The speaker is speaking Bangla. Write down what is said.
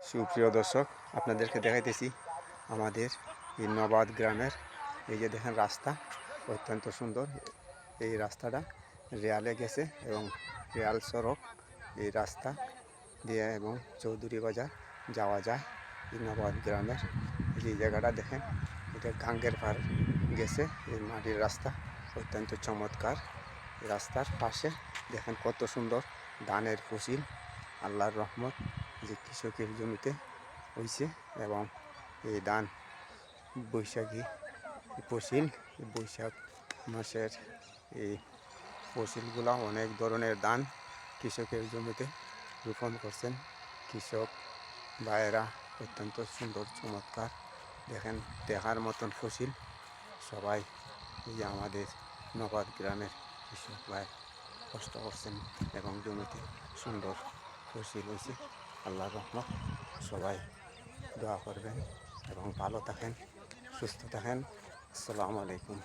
সুপ্রিয় দর্শক, আপনাদেরকে দেখাইতেছি আমাদের এই নবাদ গ্রামের এই যে দেখেন রাস্তা অত্যন্ত সুন্দর। এই রাস্তাটা রেয়ালে গেছে এবং রেয়াল সড়ক এই রাস্তা দিয়ে এবং চৌধুরী বাজার যাওয়া যায়। এই নবাদ গ্রামের যে জায়গাটা দেখেন, এটা গাঙ্গের পার গেছে। এই মাটির রাস্তা অত্যন্ত চমৎকার। রাস্তার পাশে দেখেন কত সুন্দর ধানের ফসল, আল্লাহর রহমত যে কৃষকের জমিতে হয়েছে। এবং এই ধান বৈশাখী ফসল, বৈশাখ মাসের এই ফসলগুলো অনেক ধরনের ধান কৃষকের জমিতে রোপণ করছেন কৃষক ভাইয়েরা। অত্যন্ত সুন্দর চমৎকার দেখেন, দেখার মতন ফসল। সবাই এই যে আমাদের নবাদ গ্রামের কৃষক ভাই কষ্ট করছেন এবং জমিতে সুন্দর ফসল হয়েছে। আল্লাহর রহমত। সবাই দোয়া করবেন এবং ভালো থাকেন, সুস্থ থাকেন। আসসালামু আলাইকুম।